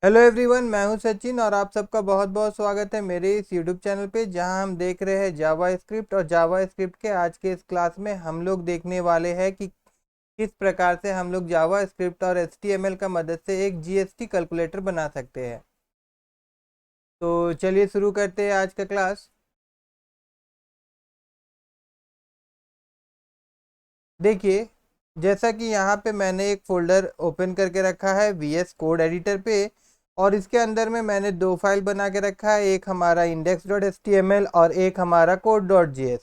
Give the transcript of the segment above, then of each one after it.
Hello everyone, मैं हूं सचिन और आप सबका बहुत बहुत स्वागत है मेरे इस यूट्यूब चैनल पे जहां हम देख रहे हैं जावा स्क्रिप्ट। और जावा स्क्रिप्ट के आज के इस क्लास में हम लोग देखने वाले हैं कि किस प्रकार से हम लोग जावा स्क्रिप्ट और एचटीएमएल का मदद से एक जीएसटी कैलकुलेटर बना सकते हैं। तो चलिए शुरू करते हैं आज का क्लास। देखिए, जैसा कि यहाँ पे मैंने एक फोल्डर ओपन करके रखा है वीएस कोड एडिटर पे, और इसके अंदर में मैंने दो फाइल बना के रखा है, एक हमारा index.html और एक हमारा code.js।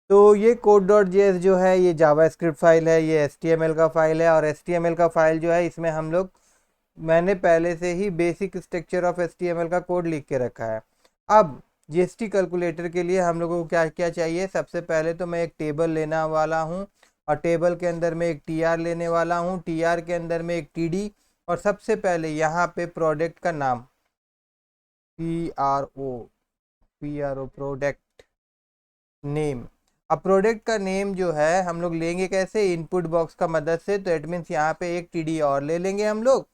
तो ये code.js जो है ये जावा स्क्रिप्ट फाइल है, ये HTML का फाइल है, और HTML का फाइल जो है इसमें हम लोग मैंने पहले से ही बेसिक स्ट्रक्चर ऑफ HTML का कोड लिख के रखा है। अब जीएसटी कैलकुलेटर के लिए हम लोगों को क्या क्या चाहिए, सबसे पहले तो मैं एक टेबल लेने वाला हूँ, और टेबल के अंदर में एक टीआर लेने वाला हूँ, टीआर के अंदर में एक टीडी, और सबसे पहले यहाँ पे प्रोडक्ट का नाम P R O product name. अब प्रोडक्ट का नेम जो है हम लोग लेंगे कैसे, इनपुट बॉक्स का मदद से। तो इट मीन्स यहाँ पे एक टीडी और ले लेंगे हम लोग,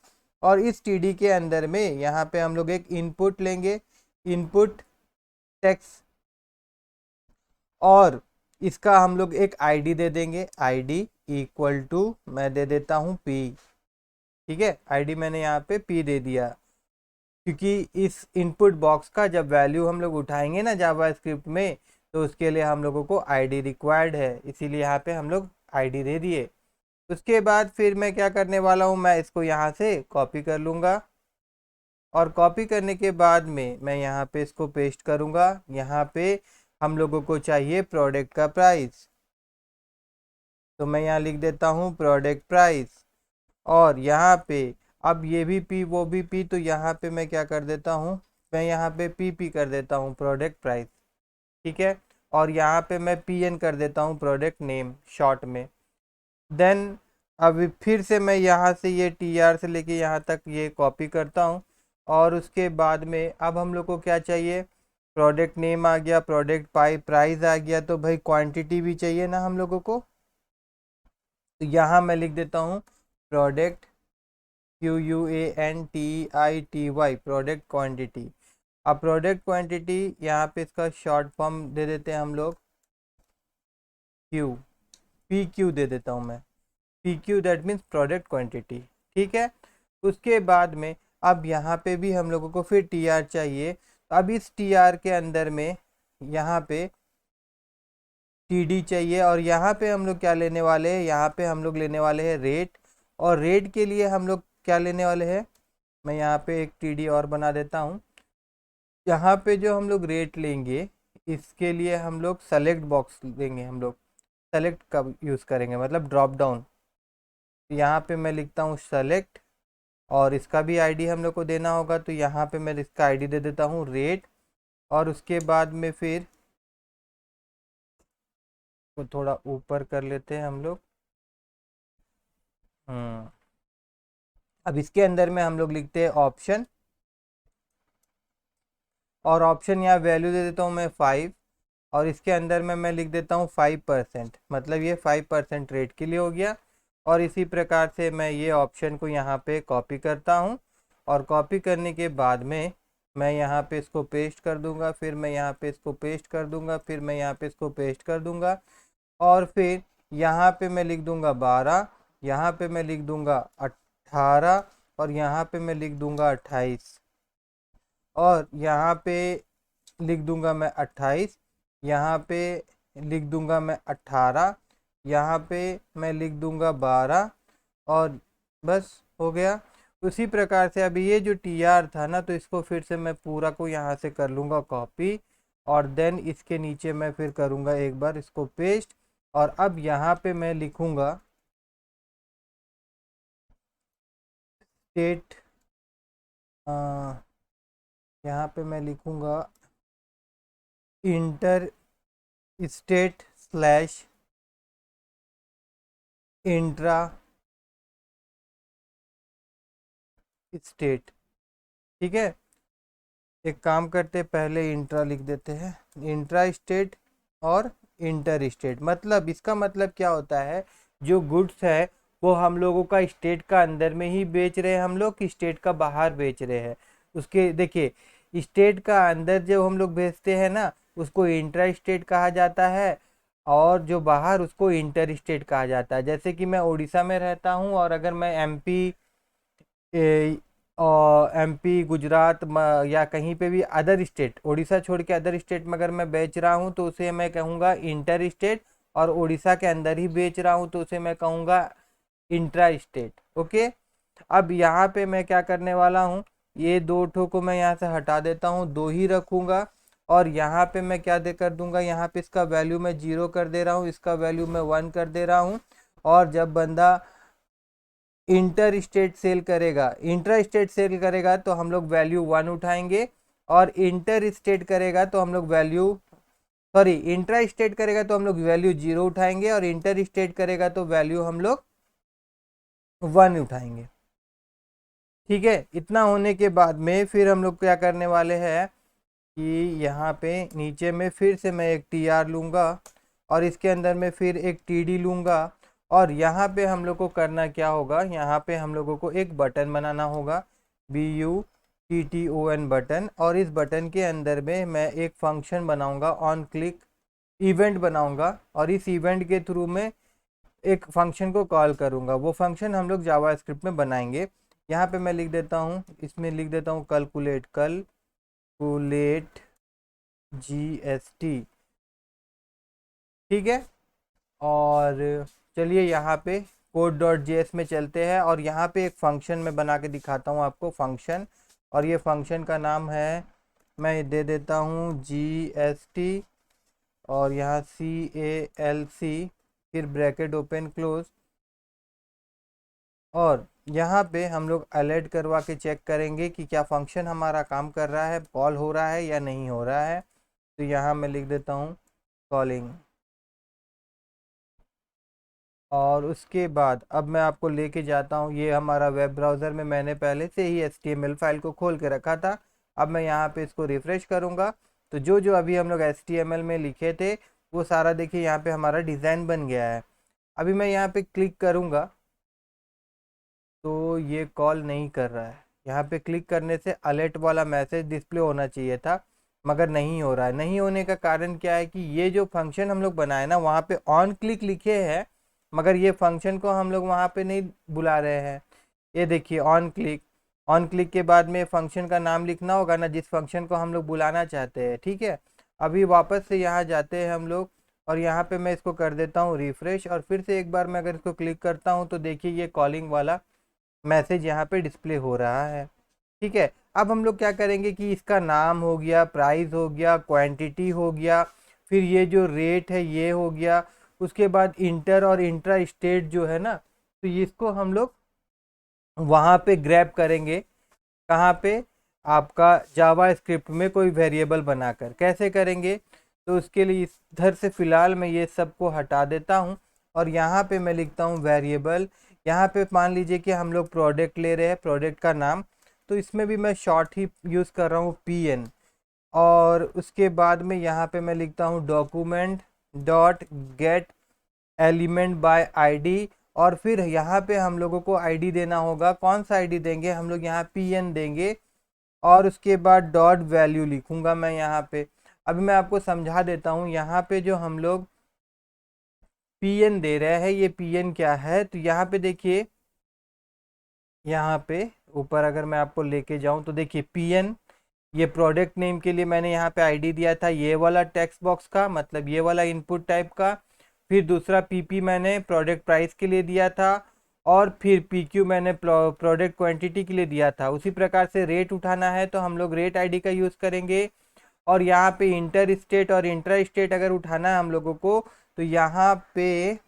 और इस टीडी के अंदर में यहाँ पे हम लोग एक इनपुट लेंगे, इनपुट टेक्स्ट, और इसका हम लोग एक आईडी दे देंगे, आईडी इक्वल टू मैं दे देता हूँ पी। ठीक है, आईडी मैंने यहाँ पे पी दे दिया, क्योंकि इस इनपुट बॉक्स का जब वैल्यू हम लोग उठाएंगे ना जावा स्क्रिप्ट में, तो उसके लिए हम लोगों को आईडी रिक्वायर्ड है, इसीलिए यहाँ पे हम लोग आईडी दे दिए। उसके बाद फिर मैं क्या करने वाला हूँ, मैं इसको यहाँ से कॉपी कर लूँगा, और कॉपी करने के बाद में मैं यहाँ पे इसको पेस्ट करूँगा। यहाँ पे हम लोगों को चाहिए प्रोडक्ट का प्राइस, तो मैं यहाँ लिख देता हूँ प्रोडक्ट प्राइस, और यहाँ पे अब ये भी पी वो भी पी, तो यहाँ पे मैं क्या कर देता हूँ, मैं यहाँ पे पी कर देता हूँ प्रोडक्ट प्राइस। ठीक है, और यहाँ पे मैं पी एन कर देता हूँ प्रोडक्ट नेम शॉर्ट में। देन अब फिर से मैं यहाँ से ये टी आर से लेके यहाँ तक ये कॉपी करता हूँ, और उसके बाद में अब हम लोग को क्या चाहिए, प्रोडक्ट नेम आ गया, प्रोडक्ट प्राइस आ गया, तो भाई क्वांटिटी भी चाहिए ना हम लोगों को। तो यहाँ मैं लिख देता हूँ प्रोडक्ट QUANTITY प्रोडक्ट क्वांटिटी। अब प्रोडक्ट क्वांटिटी यहाँ पे इसका शॉर्ट फॉर्म दे देते हैं हम लोग PQ दे देता हूँ मैं, PQ that means product quantity. ठीक है, उसके बाद में अब यहाँ पे भी हम लोगों को फिर TR चाहिए। तो अब इस TR के अंदर में यहाँ पे TD चाहिए, और यहाँ पे हम लोग क्या लेने वाले हैं, यहाँ पे हम लोग लेने वाले हैं रेट, और रेट के लिए हम लोग क्या लेने वाले हैं, मैं यहाँ पे एक TD और बना देता हूँ। यहाँ पे जो हम लोग रेट लेंगे, इसके लिए हम लोग सेलेक्ट बॉक्स लेंगे, हम लोग सेलेक्ट का यूज़ करेंगे, मतलब ड्रॉप डाउन। यहाँ पे मैं लिखता हूँ सेलेक्ट, और इसका भी आईडी हम लोग को देना होगा, तो यहाँ पे मैं इसका आईडी दे देता हूँ रेट, और उसके बाद में फिर को थोड़ा ऊपर कर लेते हैं हम लोग। अब इसके अंदर में हम लोग लिखते हैं ऑप्शन, और ऑप्शन यहाँ वैल्यू दे देता हूँ मैं 5, और इसके अंदर में मैं लिख देता हूँ 5%, मतलब ये 5% रेट के लिए हो गया। और इसी प्रकार से मैं ये ऑप्शन को यहाँ पे कॉपी करता हूँ, और कॉपी करने के बाद में मैं यहाँ पे इसको पेस्ट कर दूंगा, फिर मैं यहाँ पे इसको पेस्ट कर दूंगा, फिर मैं यहाँ पे इसको पेस्ट कर दूंगा, और फिर यहाँ पे मैं लिख दूंगा 12, यहाँ पे मैं लिख दूंगा 18, और यहाँ पे मैं लिख दूंगा 28, और यहाँ पे लिख दूंगा मैं 28, यहाँ पे लिख दूंगा मैं 18, यहाँ पे मैं लिख दूंगा 12, और बस हो गया। उसी प्रकार से अभी ये जो टी आर था ना, तो इसको फिर से मैं पूरा को यहाँ से कर लूँगा कॉपी, और देन इसके नीचे मैं फिर करूँगा एक बार इसको पेस्ट, और अब यहाँ पे मैं लिखूँगा स्टेट, यहाँ पे मैं लिखूँगा inter state slash intra state. ठीक है, एक काम करते पहले इंट्रा लिख देते हैं, इंट्रा स्टेट और इंटर स्टेट। मतलब इसका मतलब क्या होता है, जो गुड्स है वो हम लोगों का स्टेट का अंदर में ही बेच रहे हैं हम लोग कि स्टेट का बाहर बेच रहे हैं। उसके देखिए, स्टेट का अंदर जो हम लोग बेचते हैं ना उसको इंट्रा स्टेट कहा जाता है, और जो बाहर उसको इंटर स्टेट कहा जाता है। जैसे कि मैं उड़ीसा में रहता हूँ और अगर मैं एमपी और एमपी गुजरात या कहीं पे भी अदर स्टेट, उड़ीसा छोड़ के अदर स्टेट में अगर मैं बेच रहा हूँ तो उसे मैं कहूँगा इंटर स्टेट, और उड़ीसा के अंदर ही बेच रहा हूँ तो उसे मैं कहूँगा इंट्रा स्टेट। ओके, अब यहाँ पे मैं क्या करने वाला हूँ, ये दो ठो को मैं यहाँ से हटा देता हूँ, दो ही रखूँगा। और यहाँ पे मैं क्या दे कर दूंगा, यहाँ पे इसका वैल्यू मैं 0 कर दे रहा हूँ, इसका वैल्यू मैं 1 कर दे रहा हूँ। और जब बंदा इंटर स्टेट सेल करेगा, इंट्रा स्टेट सेल करेगा तो हम लोग वैल्यू 1 उठाएंगे, और इंटर स्टेट करेगा तो हम लोग वैल्यू, सॉरी, इंट्रा स्टेट करेगा तो हम लोग वैल्यू 0 उठाएंगे, और इंटर स्टेट करेगा तो वैल्यू हम लोग 1 उठाएंगे। ठीक है, इतना होने के बाद में फिर हम लोग क्या करने वाले हैं कि यहाँ पे नीचे में फिर से मैं एक टी आर लूँगा, और इसके अंदर में फिर एक टी डी लूँगा। और यहाँ पे हम लोग को करना क्या होगा, यहाँ पे हम लोगों को एक बटन बनाना होगा, BUTTON बटन। और इस बटन के अंदर में मैं एक फंक्शन बनाऊंगा, ऑन क्लिक इवेंट बनाऊंगा, और इस इवेंट के थ्रू में एक फंक्शन को कॉल करूंगा। वो फंक्शन हम लोग जावास्क्रिप्ट में बनाएंगे। यहाँ पे मैं लिख देता हूँ, इसमें लिख देता हूँ कैलकुलेट GST। ठीक है, और चलिए यहाँ पे code.js में चलते हैं, और यहाँ पे एक फंक्शन मैं बना के दिखाता हूँ आपको, फंक्शन। और ये फंक्शन का नाम है, मैं दे देता हूँ GST, और यहाँ CALC, फिर ब्रैकेट ओपन क्लोज। और यहाँ पे हम लोग अलर्ट करवा के चेक करेंगे कि क्या फंक्शन हमारा काम कर रहा है, कॉल हो रहा है या नहीं हो रहा है। तो यहाँ मैं लिख देता हूँ कॉलिंग। और उसके बाद अब मैं आपको लेके जाता हूँ, ये हमारा वेब ब्राउज़र में मैंने पहले से ही HTML फाइल को खोल के रखा था। अब मैं यहाँ पे इसको रिफ़्रेश करूँगा तो जो जो अभी हम लोग HTML में लिखे थे वो सारा देखिए यहाँ पे हमारा डिज़ाइन बन गया है। अभी मैं यहाँ पे क्लिक करूँगा तो ये कॉल नहीं कर रहा है। यहाँ पे क्लिक करने से अलर्ट वाला मैसेज डिस्प्ले होना चाहिए था, मगर नहीं हो रहा है। नहीं होने का कारण क्या है कि ये जो फंक्शन हम लोग बनाए ना वहाँ पे ऑन क्लिक लिखे हैं, मगर ये फंक्शन को हम लोग वहाँ पे नहीं बुला रहे हैं। ये देखिए ऑन क्लिक, ऑन क्लिक के बाद में फंक्शन का नाम लिखना होगा ना जिस फंक्शन को हम लोग बुलाना चाहते हैं। ठीक है, अभी वापस से यहाँ जाते हैं हम लोग, और यहाँ पे मैं इसको कर देता हूँ रिफ्रेश, और फिर से एक बार मैं अगर इसको क्लिक करता हूँ तो देखिए ये कॉलिंग वाला मैसेज यहाँ पे डिस्प्ले हो रहा है। ठीक है, अब हम लोग क्या करेंगे कि इसका नाम हो गया, प्राइस हो गया, क्वांटिटी हो गया, फिर ये जो रेट है ये हो गया, उसके बाद इंटर और इंट्रा स्टेट जो है ना, तो इसको हम लोग वहाँ पे ग्रैब करेंगे। कहाँ पे, आपका जावा स्क्रिप्ट में कोई वेरिएबल बनाकर। कैसे करेंगे, तो उसके लिए इधर से फ़िलहाल मैं ये सब को हटा देता हूँ, और यहाँ पे मैं लिखता हूँ वेरिएबल। यहाँ पे मान लीजिए कि हम लोग प्रोडक्ट ले रहे हैं, प्रोडक्ट का नाम, तो इसमें भी मैं शॉर्ट ही यूज़ कर रहा हूँ PN। और उसके बाद में यहाँ पे मैं लिखता हूँ document dot gate element by ID। और फिर यहाँ पे हम लोगों को ID देना होगा। कौन सा ID देंगे, हम लोग यहाँ PN देंगे, और उसके बाद डॉट वैल्यू लिखूंगा मैं यहाँ पे। अभी मैं आपको समझा देता हूँ, यहाँ पे जो हम लोग PN दे रहे हैं ये PN क्या है, तो यहाँ पे देखिए, यहाँ पे ऊपर अगर मैं आपको लेके जाऊँ तो देखिए PN, ये प्रोडक्ट नेम के लिए मैंने यहाँ पे ID दिया था ये वाला टेक्स्ट बॉक्स का, मतलब ये वाला इनपुट टाइप का। फिर दूसरा PP मैंने प्रोडक्ट प्राइस के लिए दिया था, और फिर PQ मैंने प्रोडक्ट क्वांटिटी के लिए दिया था। उसी प्रकार से रेट उठाना है तो हम लोग रेट ID का यूज़ करेंगे। और यहाँ पे इंटर स्टेट और इंट्रा स्टेट अगर उठाना है हम लोगों को, तो यहाँ पे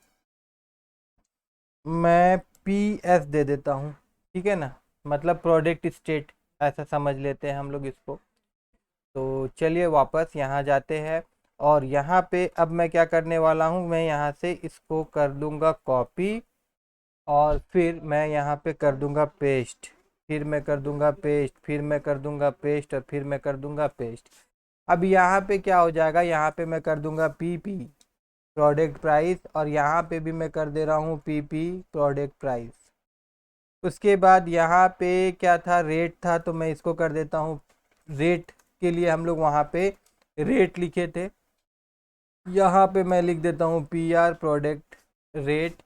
मैं PS दे देता हूँ। ठीक है ना, मतलब प्रोडक्ट स्टेट ऐसा समझ लेते हैं हम लोग इसको। तो चलिए वापस यहाँ जाते हैं, और यहाँ पे अब मैं क्या करने वाला हूँ, मैं यहाँ से इसको कर दूंगा कॉपी, और फिर मैं यहाँ पे कर दूंगा पेस्ट, फिर मैं कर दूंगा पेस्ट, फिर मैं कर दूंगा पेस्ट, और फिर मैं कर दूंगा पेस्ट। अब यहाँ पे क्या हो जाएगा, यहाँ पे मैं कर दूंगा PP। प्रोडक्ट प्राइस, और यहाँ पे भी मैं कर दे रहा हूँ पीपी प्रोडक्ट प्राइस। उसके बाद यहाँ पे क्या था, रेट था, तो मैं इसको कर देता हूँ रेट। के लिए हम लोग वहाँ पे रेट लिखे थे, यहाँ पे मैं लिख देता हूँ पी आर प्रोडक्ट रेट।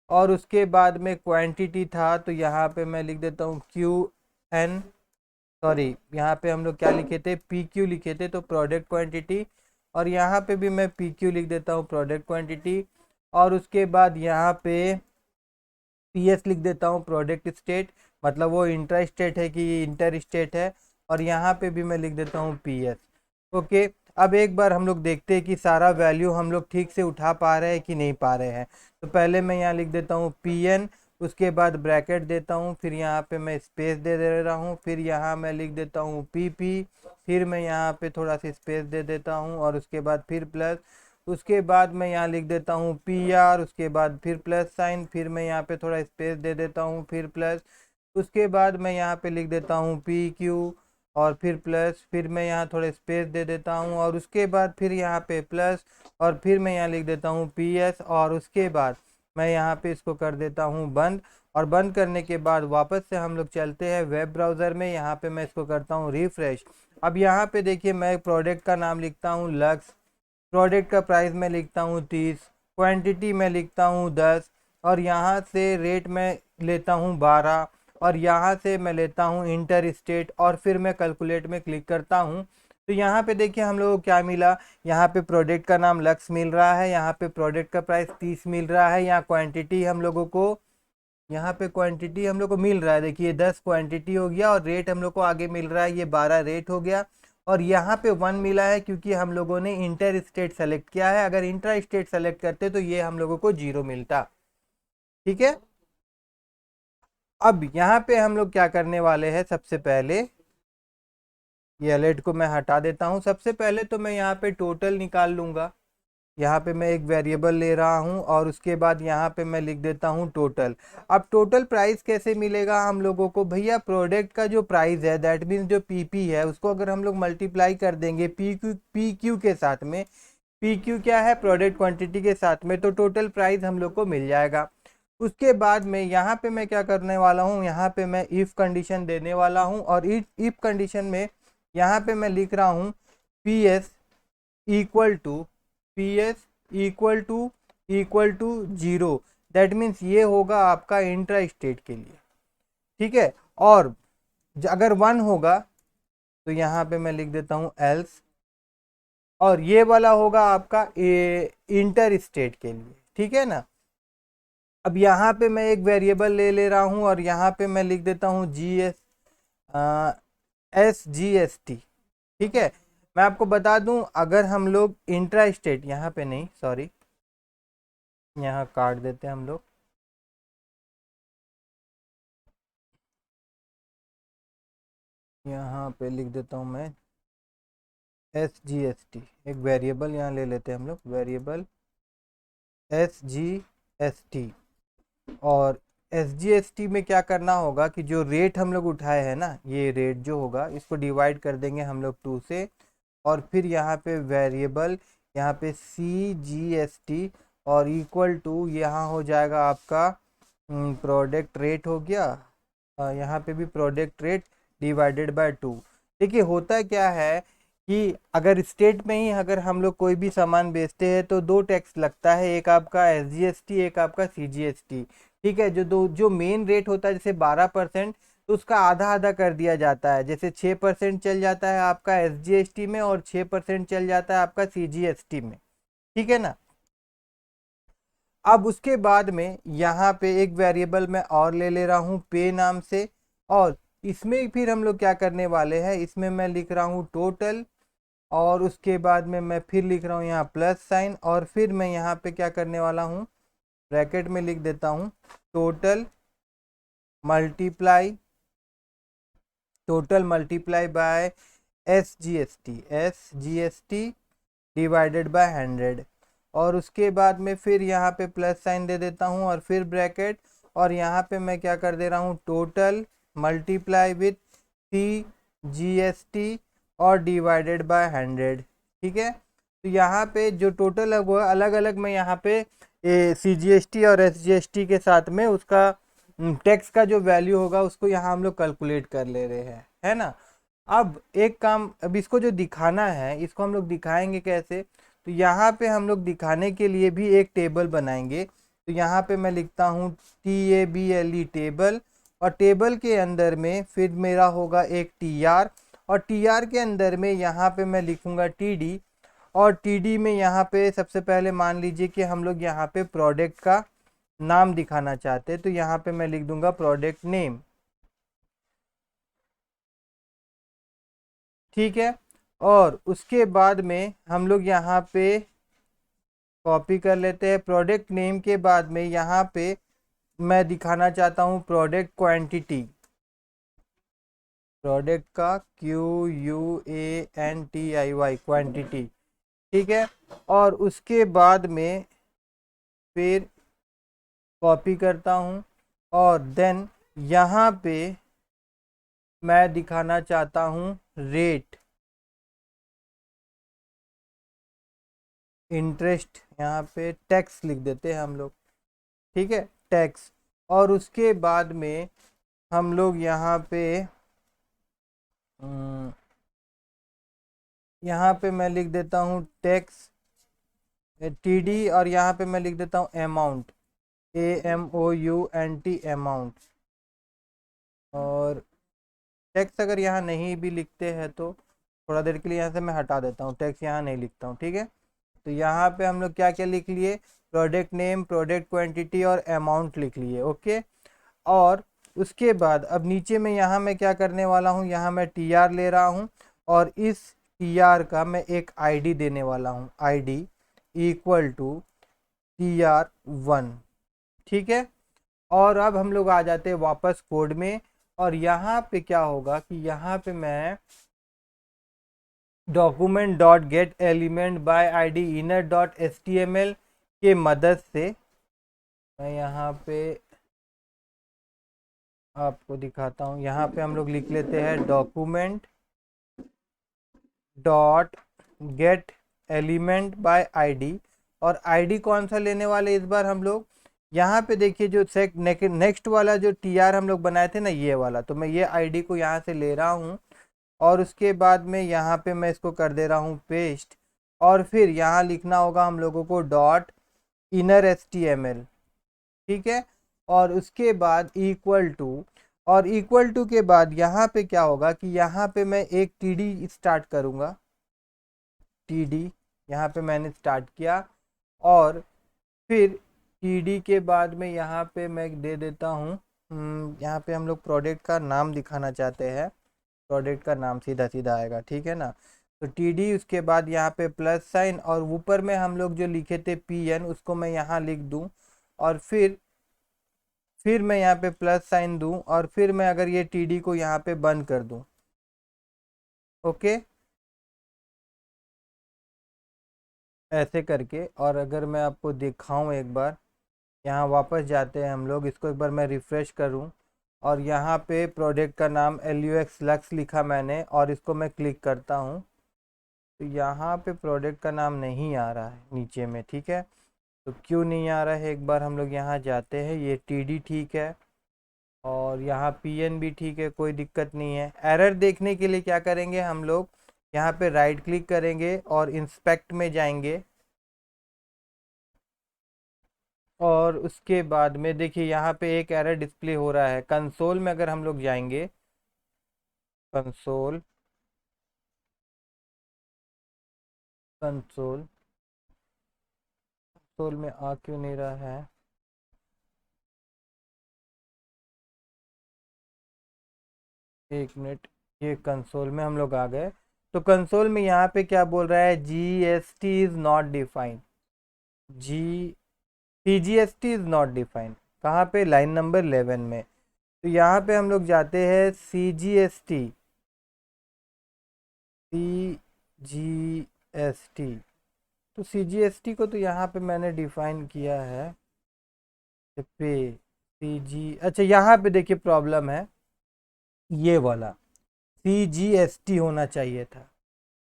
और उसके बाद में क्वांटिटी था, तो यहाँ पे मैं लिख देता हूँ क्यू एन, सॉरी यहाँ पे हम लोग क्या लिखे थे, पी क्यू लिखे थे, तो प्रोडक्ट क्वांटिटी। और यहाँ पे भी मैं पी क्यू लिख देता हूँ प्रोडक्ट क्वांटिटी। और उसके बाद यहाँ पे पी एस लिख देता हूँ प्रोडक्ट स्टेट, मतलब वो इंटर स्टेट है कि इंटर स्टेट है। और यहाँ पे भी मैं लिख देता हूँ पी एस। ओके, अब एक बार हम लोग देखते हैं कि सारा वैल्यू हम लोग ठीक से उठा पा रहे हैं कि नहीं पा रहे हैं। तो पहले मैं यहाँ लिख देता हूँ पी एन, उसके बाद ब्रैकेट देता हूँ, फिर यहाँ पे मैं स्पेस दे रहा हूँ, फिर यहाँ मैं लिख देता हूँ पी पी, फिर मैं यहाँ पे थोड़ा सा स्पेस दे देता हूँ, और उसके बाद फिर प्लस, उसके बाद मैं यहाँ लिख देता हूँ पी आर, उसके बाद फिर प्लस साइन, फिर मैं यहाँ पे थोड़ा स्पेस दे देता हूँ, फिर प्लस, उसके बाद मैं यहाँ पे लिख देता हूँ पी क्यू, और फिर प्लस, फिर मैं यहाँ थोड़ा स्पेस दे देता हूँ, और उसके बाद फिर यहाँ पे प्लस, और फिर मैं यहाँ लिख देता हूँ पी एस, और उसके बाद मैं यहाँ पे इसको कर देता हूँ बंद। और बंद करने के बाद वापस से हम लोग चलते हैं वेब ब्राउज़र में, यहाँ पे मैं इसको करता हूँ रिफ्रेश। अब यहाँ पे देखिए मैं प्रोडक्ट का नाम लिखता हूँ लक्स, प्रोडक्ट का प्राइस मैं लिखता हूँ 30, क्वांटिटी मैं लिखता हूँ 10, और यहाँ से रेट मैं लेता हूँ 12, और यहाँ से मैं लेता हूँ इंटर स्टेट, और फिर मैं कैलकुलेट में क्लिक करता हूँ। तो यहाँ पे देखिए हम लोगों को क्या मिला, यहाँ पे प्रोडक्ट का नाम लक्स मिल रहा है, यहाँ पे प्रोडक्ट का प्राइस 30 मिल रहा है, यहाँ क्वांटिटी हम लोगों को, यहाँ पे क्वांटिटी हम लोग को मिल रहा है, देखिए 10 क्वांटिटी हो गया, और रेट हम लोग को आगे मिल रहा है, ये 12 रेट हो गया। और यहाँ पे 1 मिला है क्योंकि हम लोगों ने इंटर स्टेट सेलेक्ट किया है, अगर इंटर स्टेट सेलेक्ट करते तो ये हम लोगों को 0 मिलता। ठीक है, अब यहाँ पे हम लोग क्या करने वाले हैं, सबसे पहले ये अलर्ट को मैं हटा देता हूँ। सबसे पहले तो मैं यहाँ पे टोटल निकाल लूँगा, यहाँ पे मैं एक वेरिएबल ले रहा हूँ, और उसके बाद यहाँ पे मैं लिख देता हूँ टोटल। अब टोटल प्राइस कैसे मिलेगा हम लोगों को, भैया प्रोडक्ट का जो प्राइस है, दैट मीन्स जो पीपी है, उसको अगर हम लोग मल्टीप्लाई कर देंगे पी क्यू के साथ में, पी क्यू क्या है, प्रोडक्ट क्वांटिटी के साथ में, तो टोटल प्राइस हम लोग को मिल जाएगा। उसके बाद में यहाँ पे मैं क्या करने वाला हूँ, यहाँ पे मैं इफ़ कंडीशन देने वाला हूँ, और इफ कंडीशन में यहाँ पे मैं लिख रहा हूँ P S equal to P S equal to 0, that means ये होगा आपका इंट्रा स्टेट के लिए। ठीक है, और अगर 1 होगा तो यहाँ पे मैं लिख देता हूँ एल्स, और ये वाला होगा आपका इंटर स्टेट के लिए। ठीक है ना, अब यहाँ पे मैं एक वेरिएबल ले रहा हूँ, और यहाँ पे मैं लिख देता हूँ SGST। ठीक है, मैं आपको बता दूं, अगर हम लोग इंट्रा स्टेट, यहाँ पे नहीं, सॉरी यहाँ काट देते हैं हम लोग, यहाँ पे लिख देता हूँ मैं SGST, एक वेरिएबल यहाँ ले लेते हैं हम लोग, वेरिएबल SGST। और SGST में क्या करना होगा कि जो रेट हम लोग उठाए हैं ना, ये रेट जो होगा इसको डिवाइड कर देंगे हम लोग 2 से, और फिर यहाँ पे वेरिएबल, यहाँ पे CGST, और इक्वल टू यहाँ हो जाएगा आपका प्रोडक्ट रेट हो गया, यहाँ पे भी प्रोडक्ट रेट डिवाइडेड बाय 2। देखिए होता क्या है कि अगर स्टेट में ही अगर हम लोग कोई भी सामान बेचते हैं तो 2 टैक्स लगता है, एक आपका SGST, एक आपका CGST। ठीक है, जो मेन रेट होता है जैसे 12%, तो उसका आधा आधा कर दिया जाता है, जैसे 6% चल जाता है आपका SGST में, और 6% चल जाता है आपका CGST में। ठीक है ना, अब उसके बाद में यहाँ पे एक वेरिएबल मैं और ले रहा हूँ पे नाम से, और इसमें फिर हम लोग क्या करने वाले हैं, इसमें मैं लिख रहा हूँ टोटल, और उसके बाद में मैं फिर लिख रहा हूँ यहाँ प्लस साइन, और फिर मैं यहाँ पे क्या करने वाला हूँ, ब्रैकेट में लिख देता हूँ total multiply by SGST divided by 100, और उसके बाद में फिर यहाँ पे प्लस साइन दे देता हूँ, और फिर ब्रैकेट, और यहाँ पे मैं क्या कर दे रहा हूँ, टोटल मल्टीप्लाई विथ CGST और डिवाइडेड बाय 100। ठीक है, तो यहाँ पे जो टोटल है वो अलग अलग मैं यहाँ पे CGST और SGST के साथ में उसका टैक्स का जो वैल्यू होगा उसको यहाँ हम लोग कैलकुलेट कर ले रहे हैं, है ना। अब एक काम, अब इसको जो दिखाना है इसको हम लोग दिखाएंगे कैसे, तो यहाँ पे हम लोग दिखाने के लिए भी एक टेबल बनाएंगे। तो यहाँ पे मैं लिखता हूँ TABLE टेबल, और टेबल के अंदर में फिर मेरा होगा एक TR, और TR के अंदर में यहाँ पे मैं लिखूँगा TD, और TD में यहाँ पे सबसे पहले मान लीजिए कि हम लोग यहाँ पे प्रोडक्ट का नाम दिखाना चाहते हैं, तो यहाँ पे मैं लिख दूंगा प्रोडक्ट नेम, ठीक है। और उसके बाद में हम लोग यहाँ पे कॉपी कर लेते हैं, प्रोडक्ट नेम के बाद में यहाँ पे मैं दिखाना चाहता हूँ प्रोडक्ट क्वांटिटी, प्रोडक्ट का QUANTIY क्वांटिटी, ठीक है। और उसके बाद में फिर कॉपी करता हूँ, और देन यहाँ पे मैं दिखाना चाहता हूँ रेट इंटरेस्ट, यहाँ पे टैक्स लिख देते हैं हम लोग, ठीक है, टैक्स। और उसके बाद में हम लोग यहाँ पे मैं लिख देता हूँ टैक्स TD, और यहाँ पे मैं लिख देता हूँ अमाउंट AMOUNT अमाउंट। और टैक्स अगर यहाँ नहीं भी लिखते हैं तो थोड़ा देर के लिए यहाँ से मैं हटा देता हूँ, टैक्स यहाँ नहीं लिखता हूँ, ठीक है। तो यहाँ पे हम लोग क्या क्या लिख लिए, प्रोडक्ट नेम, प्रोडक्ट क्वांटिटी और अमाउंट लिख लिए, ओके। और उसके बाद अब नीचे में यहाँ मैं क्या करने वाला हूँ, यहाँ मैं TR ले रहा हूँ, और इस TR का मैं एक ID देने वाला हूँ, ID इक्वल टू TR1, ठीक है। और अब हम लोग आ जाते हैं वापस कोड में, और यहाँ पे क्या होगा कि यहाँ पे मैं document dot gate element by ID inner dot HTML के मदद से मैं यहाँ पे आपको दिखाता हूँ। यहाँ पे हम लोग लिख लेते हैं document dot gate element by ID, और ID कौन सा लेने वाले इस बार हम लोग, यहाँ पे देखिए जो नेक्स्ट वाला जो TR हम लोग बनाए थे ना, ये वाला, तो मैं ये ID को यहाँ से ले रहा हूँ, और उसके बाद में यहाँ पे मैं इसको कर दे रहा हूँ पेस्ट, और फिर यहाँ लिखना होगा हम लोगों को डॉट इनर HTML, ठीक है। और उसके बाद इक्वल टू, और इक्वल टू के बाद यहाँ पे क्या होगा कि यहाँ पे मैं एक TD स्टार्ट करूँगा, TD यहाँ पे मैंने स्टार्ट किया, और फिर TD के बाद में यहाँ पे मैं दे देता हूँ, यहाँ पे हम लोग प्रोडक्ट का नाम दिखाना चाहते हैं, प्रोडक्ट का नाम सीधा सीधा आएगा, ठीक है ना। तो TD, उसके बाद यहाँ पे प्लस साइन, और ऊपर में हम लोग जो लिखे थे PN उसको मैं यहाँ लिख दूँ, और फिर मैं यहाँ पे प्लस साइन दूँ, और फिर मैं अगर ये TD को यहाँ पे बंद कर दूँ, ओके, ऐसे करके। और अगर मैं आपको दिखाऊं एक बार, यहाँ वापस जाते हैं हम लोग, इसको एक बार मैं रिफ़्रेश करूं, और यहाँ पे प्रोडक्ट का नाम LUX लक्स लिखा मैंने, और इसको मैं क्लिक करता हूँ, तो यहाँ पे प्रोडक्ट का नाम नहीं आ रहा है नीचे में, ठीक है। तो क्यों नहीं आ रहा है, एक बार हम लोग यहाँ जाते हैं, ये TD ठीक है, और यहाँ PN भी ठीक है, कोई दिक्कत नहीं है। एरर देखने के लिए क्या करेंगे हम लोग, यहाँ पे राइट क्लिक करेंगे और इंस्पेक्ट में जाएंगे, और उसके बाद में देखिए यहाँ पे एक एरर डिस्प्ले हो रहा है। कंसोल में अगर हम लोग जाएंगे, कंसोल कंसोल कंसोल में आ क्यों नहीं रहा है, एक मिनट, ये कंसोल में हम लोग आ गए। तो कंसोल में यहाँ पे क्या बोल रहा है, GST is not defined, G CGST is not defined, कहाँ पे, लाइन नंबर 11 में। तो यहाँ पे हम लोग जाते हैं CGST, तो CGST को तो यहाँ पे मैंने डिफाइन किया है पे अच्छा यहाँ पे देखिए प्रॉब्लम है, ये वाला CGST होना चाहिए था,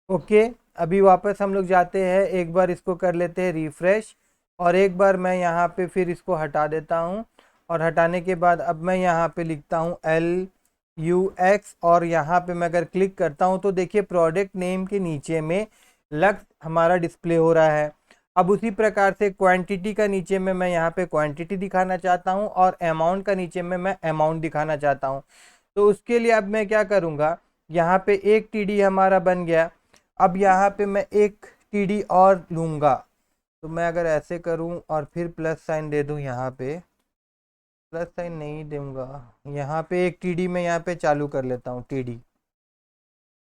ओके। अभी वापस हम लोग जाते हैं, एक बार इसको कर लेते हैं रिफ्रेश, और एक बार मैं यहाँ पे फिर इसको हटा देता हूँ। और हटाने के बाद अब मैं यहाँ पे लिखता हूँ LUX, और यहाँ पे मैं अगर क्लिक करता हूँ तो देखिए प्रोडक्ट नेम के नीचे में लक्स हमारा डिस्प्ले हो रहा है। अब उसी प्रकार से क्वांटिटी का नीचे में मैं यहाँ पे क्वांटिटी दिखाना चाहता हूँ, और अमाउंट का नीचे में मैं अमाउंट दिखाना चाहता हूँ। तो उसके लिए अब मैं क्या करूँगा, यहाँ पे एक TD हमारा बन गया। अब यहाँ पे मैं एक TD और लूँगा, तो मैं अगर ऐसे करूँ और फिर प्लस साइन दे दूँ, यहाँ पे प्लस साइन नहीं दूंगा, यहाँ पे एक TD में यहाँ पे चालू कर लेता हूँ TD,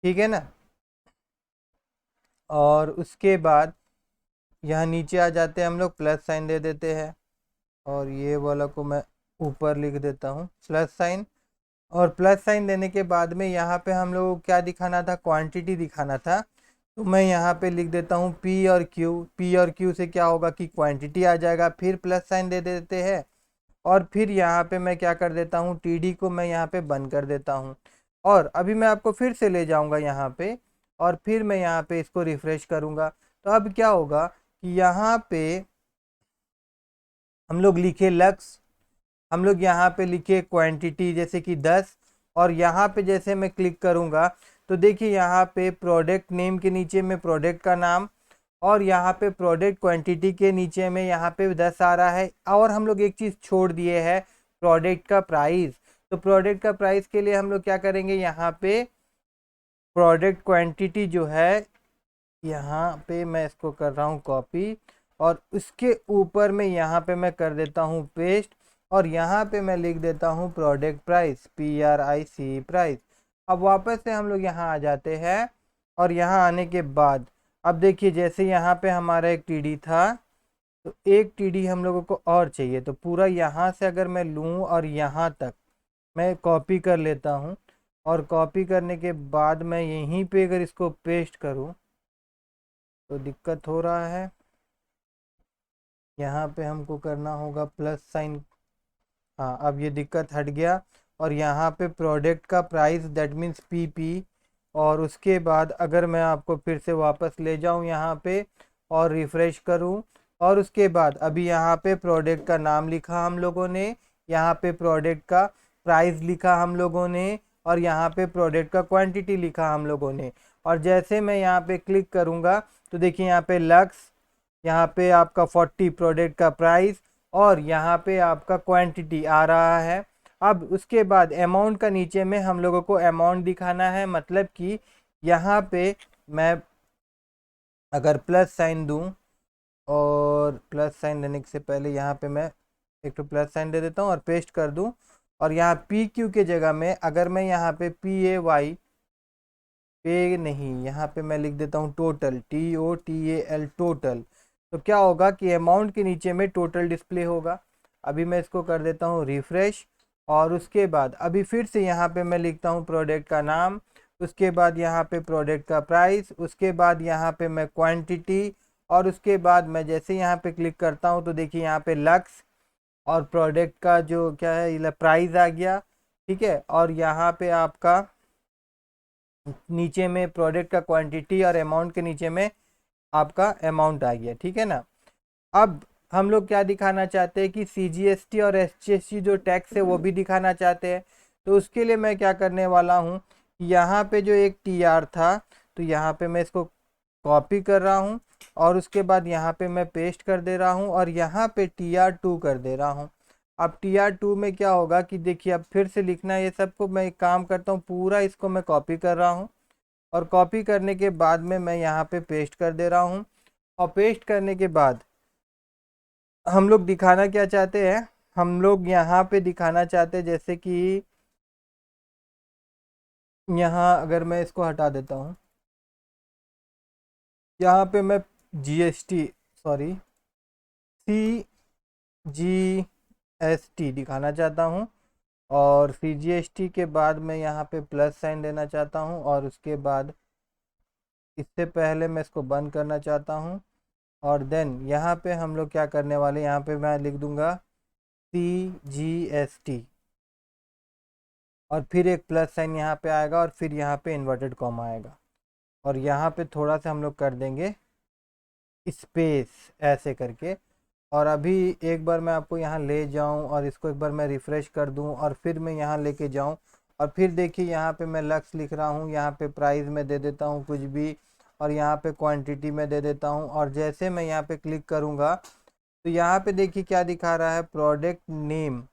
ठीक है ना। और उसके बाद यहाँ नीचे आ जाते हैं हम लोग, प्लस साइन दे देते हैं, और ये वाला को मैं ऊपर लिख देता हूँ प्लस साइन। और प्लस साइन देने के बाद में यहाँ पे हम लोग को क्या दिखाना था, क्वांटिटी दिखाना था। तो मैं यहाँ पे लिख देता हूँ P और Q। P और Q से क्या होगा कि क्वांटिटी आ जाएगा, फिर प्लस साइन दे देते हैं, और फिर यहाँ पे मैं क्या कर देता हूँ, TD को मैं यहाँ पे बंद कर देता हूँ। और अभी मैं आपको फिर से ले जाऊँगा यहाँ पे, और फिर मैं यहाँ पे इसको रिफ्रेश करूँगा। तो अब क्या होगा कि यहाँ पे हम लोग लिखे लक्स, हम लोग यहाँ पे लिखे क्वांटिटी जैसे कि 10, और यहाँ पे जैसे मैं क्लिक करूँगा तो देखिए यहाँ पे प्रोडक्ट नेम के नीचे में प्रोडक्ट का नाम, और यहाँ पे प्रोडक्ट क्वांटिटी के नीचे में यहाँ पे 10 आ रहा है। और हम लोग एक चीज़ छोड़ दिए है, प्रोडक्ट का प्राइस। तो प्रोडक्ट का प्राइस के लिए हम लोग क्या करेंगे, यहाँ पे प्रोडक्ट क्वांटिटी जो है, यहाँ पे मैं इसको कर रहा हूँ कॉपी, और उसके ऊपर में यहाँ पे मैं कर देता हूँ पेस्ट, और यहाँ पे मैं लिख देता हूँ प्रोडक्ट प्राइस, PRIC प्राइस। अब वापस से हम लोग यहाँ आ जाते हैं, और यहाँ आने के बाद अब देखिए जैसे यहाँ पे हमारा एक TD था, तो एक TD हम लोगों को और चाहिए। तो पूरा यहाँ से अगर मैं लूँ और यहाँ तक मैं कॉपी कर लेता हूँ, और कॉपी करने के बाद मैं यहीं पे अगर इसको पेस्ट करूँ तो दिक्कत हो रहा है। यहाँ पे हमको करना होगा प्लस साइन, हाँ अब ये दिक्कत हट गया। और यहाँ पे प्रोडक्ट का प्राइस दैट मीन्स PP। और उसके बाद अगर मैं आपको फिर से वापस ले जाऊँ यहाँ पे और रिफ़्रेश करूँ, और उसके बाद अभी यहाँ पे प्रोडक्ट का नाम लिखा हम लोगों ने, यहाँ पे प्रोडक्ट का प्राइस लिखा हम लोगों ने, और यहाँ पे प्रोडक्ट का क्वांटिटी लिखा हम लोगों ने। और जैसे मैं यहाँ पे क्लिक करूँगा तो देखिए यहाँ पे लक्स, यहाँ पे आपका 40 प्रोडक्ट का प्राइस, और यहाँ पे आपका क्वांटिटी आ रहा है। अब उसके बाद अमाउंट का नीचे में हम लोगों को अमाउंट दिखाना है, मतलब कि यहाँ पे मैं अगर प्लस साइन दूँ, और प्लस साइन देने से पहले यहाँ पे मैं एक तो प्लस साइन दे देता हूँ और पेस्ट कर दूँ, और यहाँ PQ के जगह में अगर मैं यहाँ पे PAY, पे नहीं, यहाँ पे मैं लिख देता हूँ टोटल, TOTAL टोटल। तो क्या होगा कि अमाउंट के नीचे में टोटल डिस्प्ले होगा। अभी मैं इसको कर देता हूँ रिफ्रेश, और उसके बाद अभी फिर से यहाँ पे मैं लिखता हूँ प्रोडक्ट का नाम, उसके बाद यहाँ पे प्रोडक्ट का प्राइस, उसके बाद यहाँ पे मैं क्वांटिटी, और उसके बाद मैं जैसे यहाँ पे क्लिक करता हूँ तो देखिए यहाँ पे लक्स और प्रोडक्ट का जो क्या है प्राइस आ गया, ठीक है। और यहाँ पे आपका नीचे में प्रोडक्ट का क्वांटिटी, और अमाउंट के नीचे में आपका अमाउंट आ गया, ठीक है ना। अब हम लोग क्या दिखाना चाहते हैं कि CGST और SGST जो टैक्स है वो भी दिखाना चाहते हैं। तो उसके लिए मैं क्या करने वाला हूँ, यहाँ पे जो एक TR था, तो यहाँ पे मैं इसको कॉपी कर रहा हूँ, और उसके बाद यहाँ पे मैं पेस्ट कर दे रहा हूँ, और यहाँ पे TR2 कर दे रहा हूँ। अब TR2 में क्या होगा कि देखिए अब फिर से लिखना है ये सबको, मैं एक काम करता हूँ, पूरा इसको मैं कॉपी कर रहा हूँ, और कॉपी करने के बाद में मैं यहाँ पे पेस्ट कर दे रहा हूँ। और पेस्ट करने के बाद हम लोग दिखाना क्या चाहते हैं, हम लोग यहाँ पे दिखाना चाहते हैं जैसे कि यहाँ अगर मैं इसको हटा देता हूँ, यहाँ पे मैं GST, सॉरी CGST दिखाना चाहता हूँ, और CGST के बाद मैं यहाँ पे प्लस साइन देना चाहता हूँ, और उसके बाद इससे पहले मैं इसको बंद करना चाहता हूँ। और देन यहाँ पे हम लोग क्या करने वाले, यहाँ पे मैं लिख दूंगा CGST, और फिर एक प्लस साइन यहाँ पे आएगा, और फिर यहाँ पे इन्वर्टेड कॉमा आएगा। और यहाँ पे थोड़ा सा हम लोग कर देंगे स्पेस ऐसे करके। और अभी एक बार मैं आपको यहाँ ले जाऊँ और इसको एक बार मैं रिफ़्रेश कर दूँ और फिर मैं यहाँ लेके जाऊँ, और फिर देखिए यहाँ पे मैं लक्स लिख रहा हूँ, यहाँ पे प्राइस में दे देता हूँ कुछ भी, और यहाँ पे क्वांटिटी में दे देता हूँ। और जैसे मैं यहाँ पे क्लिक करूँगा तो यहाँ पे देखिए क्या दिखा रहा है, प्रोडक्ट नेम।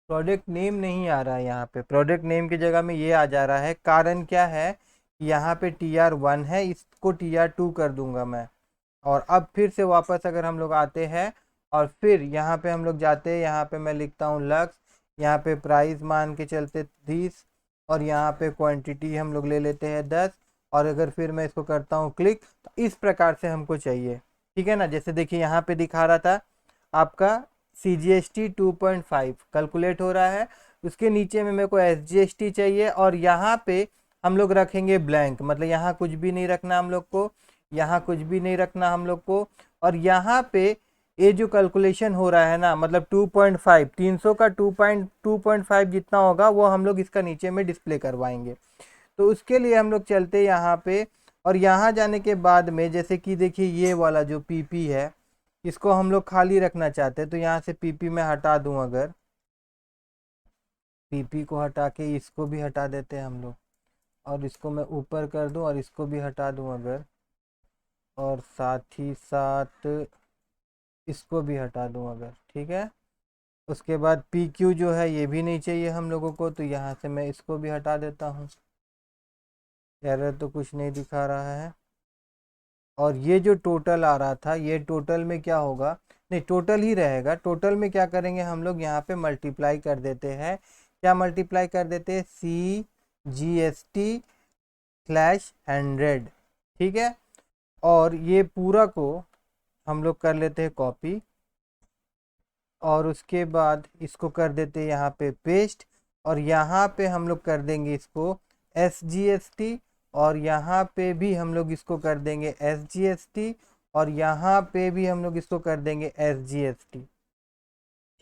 प्रोडक्ट नेम नहीं आ रहा है यहाँ पे, प्रोडक्ट नेम की जगह में ये आ जा रहा है। कारण क्या है, यहाँ पे TR1 है, इसको TR2 कर दूंगा मैं। और अब फिर से वापस अगर हम लोग आते हैं और फिर यहाँ पे हम लोग जाते हैं, यहाँ पे मैं लिखता हूँ लक्स, यहाँ पे प्राइस मान के चलते 30, और यहाँ पे क्वांटिटी हम लोग ले लेते हैं 10। और अगर फिर मैं इसको करता हूँ क्लिक, तो इस प्रकार से हमको चाहिए, ठीक है ना। जैसे देखिए यहाँ पे दिखा रहा था आपका CGST 2.5 कैलकुलेट हो रहा है, उसके नीचे में मेरे को SGST चाहिए, और यहाँ पे हम लोग रखेंगे ब्लैंक, मतलब यहाँ कुछ भी नहीं रखना हम लोग को, यहाँ कुछ भी नहीं रखना हम लोग को। और यहाँ पे ये जो कैलकुलेशन हो रहा है ना, मतलब 2.5, 300 का 2.5 जितना होगा वो हम लोग इसका नीचे में डिस्प्ले करवाएंगे। तो उसके लिए हम लोग चलते हैं यहाँ पे, और यहाँ जाने के बाद में जैसे कि देखिए ये वाला जो PP है, इसको हम लोग खाली रखना चाहते हैं, तो यहाँ से PP में हटा दूँ, अगर PP को हटा के इसको भी हटा देते हैं हम लोग, और इसको मैं ऊपर कर दूं और इसको भी हटा दूं अगर, और साथ ही साथ इसको भी हटा दूं अगर, ठीक है। उसके बाद PQ जो है ये भी नहीं चाहिए हम लोगों को, तो यहाँ से मैं इसको भी हटा देता हूँ। एरर तो कुछ नहीं दिखा रहा है। और ये जो टोटल आ रहा था, ये टोटल में क्या होगा, नहीं टोटल ही रहेगा। टोटल में क्या करेंगे हम लोग, यहाँ पे मल्टीप्लाई कर देते हैं। क्या मल्टीप्लाई कर देते हैं, CGST/100, ठीक है। और ये पूरा को हम लोग कर लेते हैं कॉपी, और उसके बाद इसको कर देते हैं यहाँ पे पेस्ट, और यहाँ पे हम लोग कर देंगे इसको SGST, और यहाँ पे भी हम लोग इसको कर देंगे SGST, और यहाँ पे भी हम लोग इसको कर देंगे SGST,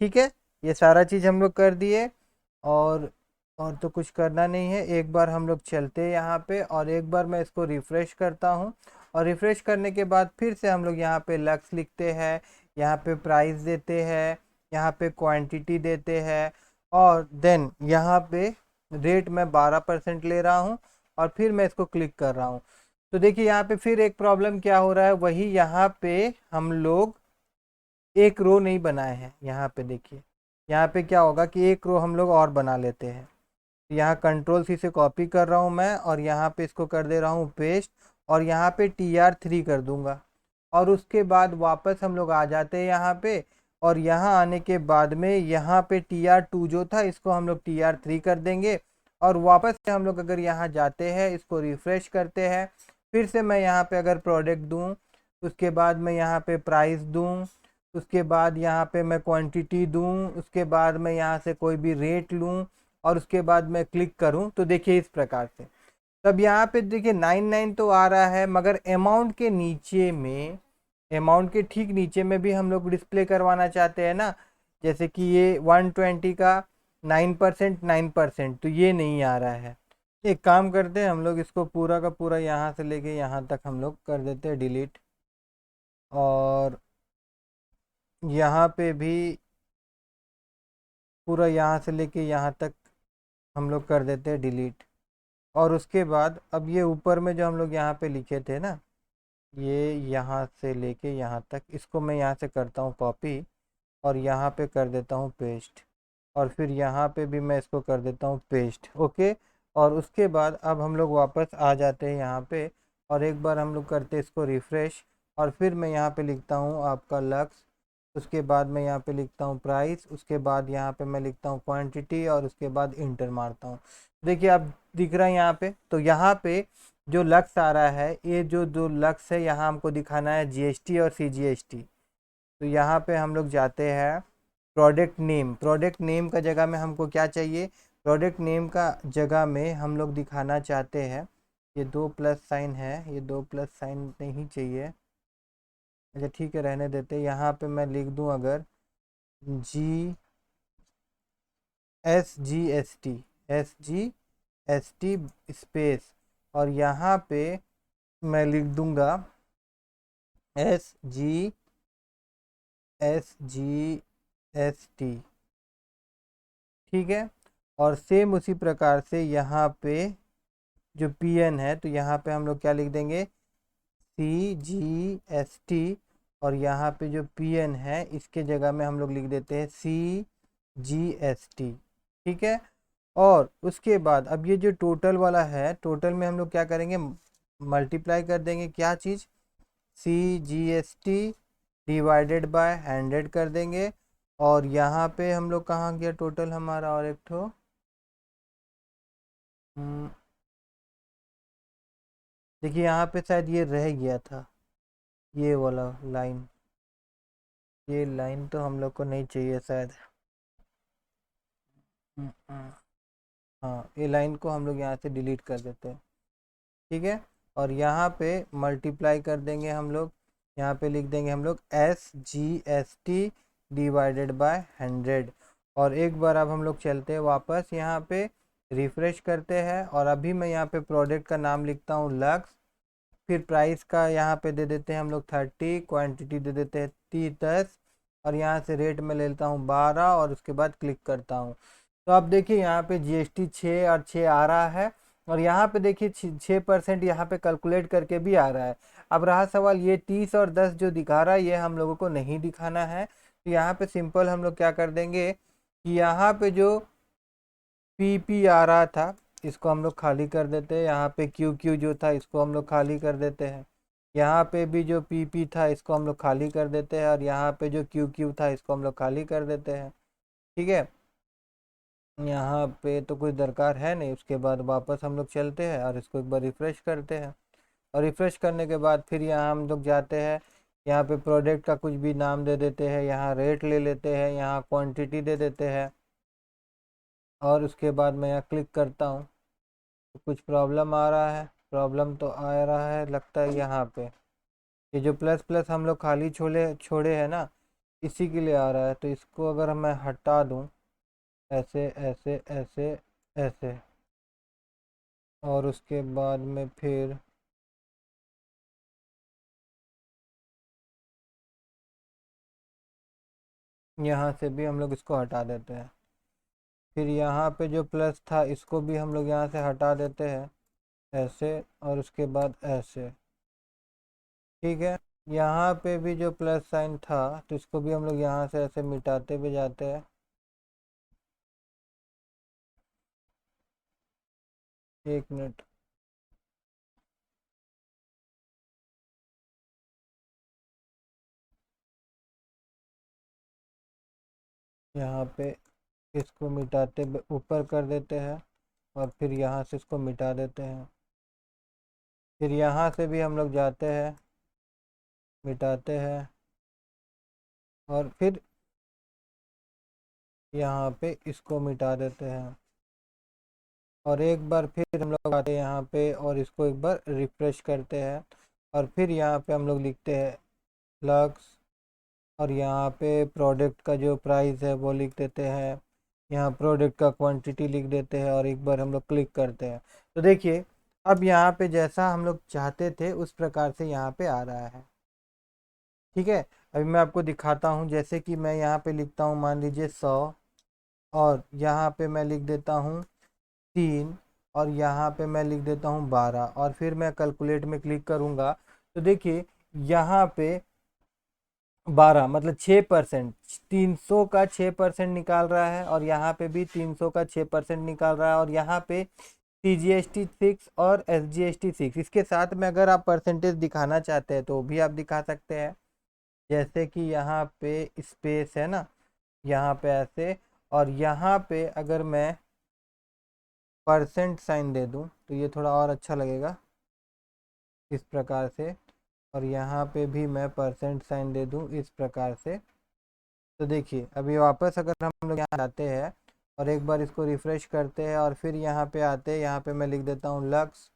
ठीक है। ये सारा चीज़ हम लोग कर दिए, और तो कुछ करना नहीं है। एक बार हम लोग चलते हैं यहाँ पे, और एक बार मैं इसको रिफ़्रेश करता हूँ, और रिफ़्रेश करने के बाद फिर से हम लोग यहाँ पे लक्स लिखते हैं, यहाँ पे प्राइस देते हैं, यहाँ पे क्वांटिटी देते हैं, और देन यहाँ पे रेट मैं 12% ले रहा हूँ, और फिर मैं इसको क्लिक कर रहा हूँ। तो देखिए यहाँ पे फिर एक प्रॉब्लम क्या हो रहा है, वही यहाँ पे हम लोग एक रो नहीं बनाए हैं। यहाँ पे देखिए, यहाँ पे क्या होगा कि एक रो हम लोग और बना लेते हैं। यहाँ Ctrl+C से कॉपी कर रहा हूँ मैं, और यहाँ पे इसको कर दे रहा हूँ पेस्ट, और यहाँ पे TR3 कर दूंगा। और उसके बाद वापस हम लोग आ जाते हैं यहाँ पे, और यहाँ आने के बाद में यहाँ पे TR2 जो था इसको हम लोग TR3 कर देंगे। और वापस से हम लोग अगर यहाँ जाते हैं, इसको रिफ़्रेश करते हैं, फिर से मैं यहाँ पे अगर प्रोडक्ट दूँ, उसके बाद मैं यहाँ पे प्राइस दूँ, उसके बाद यहाँ पे मैं क्वांटिटी दूँ, उसके बाद मैं यहाँ से कोई भी रेट लूँ, और उसके बाद मैं क्लिक करूँ, तो देखिए इस प्रकार से। तब यहाँ पे देखिए 99 तो आ रहा है, मगर अमाउंट के नीचे में, अमाउंट के ठीक नीचे में भी हम लोग डिस्प्ले करवाना चाहते हैं ना। जैसे कि ये 120 का 9%, 9%, तो ये नहीं आ रहा है। एक काम करते हैं, हम लोग इसको पूरा का पूरा यहाँ से लेके यहाँ तक हम लोग कर देते हैं डिलीट, और यहाँ पे भी पूरा यहाँ से लेके यहाँ तक हम लोग कर देते हैं डिलीट। और उसके बाद अब ये ऊपर में जो हम लोग यहाँ पे लिखे थे ना, ये यहाँ से लेके यहाँ तक, इसको मैं यहाँ से करता हूँ कॉपी, और यहाँ पे कर देता हूँ पेस्ट, और फिर यहाँ पे भी मैं इसको कर देता हूँ पेस्ट, ओके। और उसके बाद अब हम लोग वापस आ जाते हैं यहाँ पे, और एक बार हम लोग करते हैं इसको रिफ़्रेश, और फिर मैं यहाँ पे लिखता हूँ आपका लक्स, उसके बाद मैं यहाँ पे लिखता हूँ प्राइस, उसके बाद यहाँ पे मैं लिखता हूँ क्वांटिटी, और उसके बाद इंटर मारता हूँ। देखिए अब दिख रहा है यहाँ पे, तो यहाँ पे जो लक्स आ रहा है, ये जो दो लक्स है यहाँ हमको दिखाना है GST और CGST। तो यहाँ पे हम लोग जाते हैं प्रोडक्ट नेम, प्रोडक्ट नेम का जगह में हमको क्या चाहिए, प्रोडक्ट नेम का जगह में हम लोग दिखाना चाहते हैं, ये 2 प्लस साइन है, ये 2 प्लस साइन नहीं चाहिए, अच्छा ठीक है रहने देते। यहाँ पे मैं लिख दूँ अगर SGST, SGST स्पेस, और यहाँ पे मैं लिख दूंगा SGST, ठीक है। और सेम उसी प्रकार से यहाँ पे जो PN है तो यहाँ पे हम लोग क्या लिख देंगे CGST, और यहाँ पे जो PN है इसके जगह में हम लोग लिख देते हैं CGST, ठीक है। और उसके बाद अब ये जो टोटल वाला है, टोटल में हम लोग क्या करेंगे, मल्टीप्लाई कर देंगे क्या चीज़, CGST डिवाइडेड बाय 100 कर देंगे। और यहाँ पे हम लोग कहाँ गया टोटल हमारा, और एक ठो देखिए यहाँ पे शायद ये रह गया था, ये वाला लाइन, ये लाइन तो हम लोग को नहीं चाहिए शायद। हाँ, ये लाइन को हम लोग यहाँ से डिलीट कर देते हैं, ठीक है। और यहाँ पे मल्टीप्लाई कर देंगे हम लोग, यहाँ पे लिख देंगे हम लोग SGST डिवाइडेड बाय 100। और एक बार अब हम लोग चलते हैं वापस, यहाँ पे रिफ्रेश करते हैं, और अभी मैं यहाँ पे प्रोडक्ट का नाम लिखता हूँ लक्स, फिर प्राइस का यहाँ पे दे देते हैं हम लोग 30, क्वांटिटी दे देते हैं 10, और यहाँ से रेट में ले लेता हूँ 12, और उसके बाद क्लिक करता हूँ। तो अब देखिए यहाँ पे GST 6 और 6 आ रहा है, और यहाँ पे देखिए 6% यहाँ पे कैलकुलेट करके भी आ रहा है। अब रहा सवाल ये 30 और 10 जो दिखा रहा है ये हम लोगों को नहीं दिखाना है, तो यहाँ पे सिंपल हम लोग क्या कर देंगे कि यहाँ पे जो PP आ रहा था इसको हम लोग खाली कर देते हैं, यहाँ पे QQ जो था इसको हम लोग खाली कर देते हैं, यहाँ पे भी जो PP था इसको हम लोग खाली कर देते हैं, और यहाँ पे जो QQ था इसको हम लोग खाली कर देते हैं, ठीक है। यहाँ पे तो कोई दरकार है नहीं। उसके बाद वापस हम लोग चलते हैं और इसको एक बार रिफ़्रेश करते हैं, और रिफ़्रेश करने के बाद फिर यहाँ हम लोग जाते हैं, यहाँ पे प्रोडक्ट का कुछ भी नाम दे देते हैं, यहाँ रेट ले लेते हैं, यहाँ क्वांटिटी दे देते हैं, और उसके बाद मैं यहाँ क्लिक करता हूँ तो कुछ प्रॉब्लम आ रहा है, प्रॉब्लम तो आ रहा है लगता है यहाँ पे, ये जो प्लस प्लस हम लोग खाली छोड़े छोड़े हैं ना, इसी के लिए आ रहा है। तो इसको अगर मैं हटा दूँ ऐसे ऐसे ऐसे ऐसे, और उसके बाद में फिर यहाँ से भी हम लोग इसको हटा देते हैं, फिर यहाँ पे जो प्लस था इसको भी हम लोग यहाँ से हटा देते हैं ऐसे, और उसके बाद ऐसे, ठीक है। यहाँ पे भी जो प्लस साइन था तो इसको भी हम लोग यहाँ से ऐसे मिटाते भी जाते हैं, एक मिनट, यहाँ पे इसको मिटाते ऊपर कर देते हैं, और फिर यहाँ से इसको मिटा देते हैं, फिर यहाँ से भी हम लोग जाते हैं मिटाते हैं, और फिर यहाँ पे इसको मिटा देते हैं, और एक बार फिर हम लोग आते हैं यहाँ पे और इसको एक बार रिफ्रेश करते हैं, और फिर यहाँ पे हम लोग लिखते हैं लक्स, और यहाँ पे प्रोडक्ट का जो प्राइस है वो लिख देते हैं, यहाँ प्रोडक्ट का क्वांटिटी लिख देते हैं, और एक बार हम लोग क्लिक करते हैं। तो देखिए अब यहाँ पे जैसा हम लोग चाहते थे उस प्रकार से यहाँ पे आ रहा है, ठीक है। अभी मैं आपको दिखाता हूँ, जैसे कि मैं यहाँ पे लिखता हूँ मान लीजिए 100, और यहाँ पे मैं लिख देता हूँ 3, और यहाँ पे मैं लिख देता हूँ 12, और फिर मैं कैलकुलेट में क्लिक करूँगा तो देखिए यहाँ पे 12 मतलब 6%, 300 का 6% निकाल रहा है, और यहाँ पे भी 300 का 6% निकाल रहा है, और यहाँ पे CGST 6 और SGST 6, इसके साथ में अगर आप परसेंटेज दिखाना चाहते हैं तो भी आप दिखा सकते हैं, जैसे कि यहाँ पे स्पेस है ना, यहाँ पे ऐसे, और यहाँ पे अगर मैं परसेंट साइन दे दूँ तो ये थोड़ा और अच्छा लगेगा इस प्रकार से, और यहाँ पे भी मैं परसेंट साइन दे दूँ इस प्रकार से। तो देखिए अभी वापस अगर हम लोग यहाँ आते हैं और एक बार इसको रिफ़्रेश करते हैं, और फिर यहाँ पे आते हैं, यहाँ पे मैं लिख देता हूँ लक्स,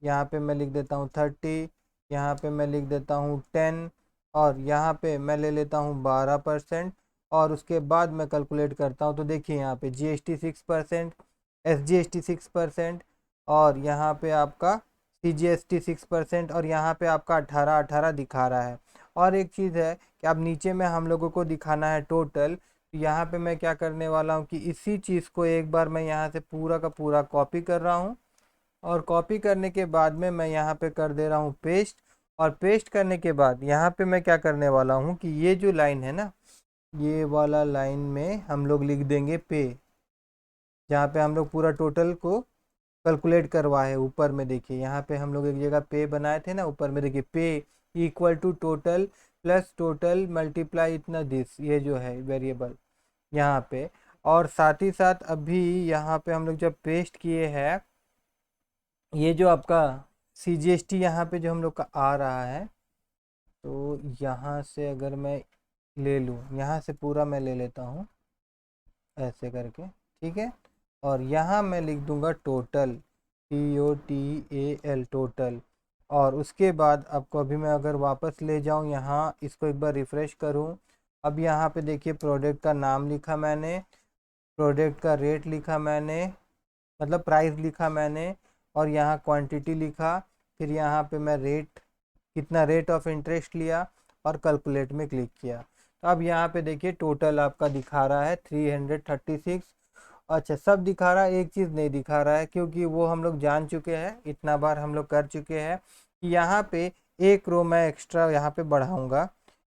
यहाँ पे मैं लिख देता हूँ 30, यहाँ पे मैं लिख देता हूँ 10, और यहाँ पे मैं ले लेता हूँ 12%, और उसके बाद मैं कैलकुलेट करता हूँ तो देखिए यहाँ पे GST 6%, SGST 6%, और यहाँ पे आपका CGST 6% और यहाँ पे आपका 18 दिखा रहा है। और एक चीज़ है कि अब नीचे में हम लोगों को दिखाना है टोटल। तो यहाँ पे मैं क्या करने वाला हूँ कि इसी चीज़ को एक बार मैं यहाँ से पूरा का पूरा कॉपी कर रहा हूँ, और कॉपी करने के बाद में मैं यहाँ पे कर दे रहा हूँ पेस्ट। और पेस्ट करने के बाद यहाँ पे मैं क्या करने वाला हूँ कि ये जो लाइन है ना, ये वाला लाइन में हम लोग लिख देंगे पे, जहाँ पे हम लोग पूरा टोटल को कैलकुलेट करवाए। ऊपर में देखिए यहाँ पे हम लोग एक जगह पे बनाए थे ना, ऊपर में देखिए पे equal to total plus total multiply इतना दिस, ये जो है वेरिएबल यहाँ पे। और साथ ही साथ अभी यहाँ पे हम लोग जब पेस्ट किए हैं, ये जो आपका CGST यहाँ पे जो हम लोग का आ रहा है, तो यहाँ से अगर मैं ले लूँ, यहाँ से पूरा मैं ले लेता हूँ ऐसे करके, ठीक है। और यहाँ मैं लिख दूंगा टोटल, TOTAL टोटल। और उसके बाद आपको अभी मैं अगर वापस ले जाऊँ यहाँ, इसको एक बार रिफ़्रेश करूँ, अब यहाँ पे देखिए प्रोडक्ट का नाम लिखा मैंने, प्रोडक्ट का रेट लिखा मैंने, मतलब प्राइस लिखा मैंने, और यहाँ क्वांटिटी लिखा, फिर यहाँ पे मैं रेट, कितना रेट ऑफ इंटरेस्ट लिया, और कैलकुलेट में क्लिक किया। तो अब यहाँ पे देखिए टोटल आपका दिखा रहा है 336। अच्छा, सब दिखा रहा है, एक चीज़ नहीं दिखा रहा है, क्योंकि वो हम लोग जान चुके हैं, इतना बार हम लोग कर चुके हैं कि यहाँ पे एक रो मैं एक्स्ट्रा यहाँ पे बढ़ाऊँगा।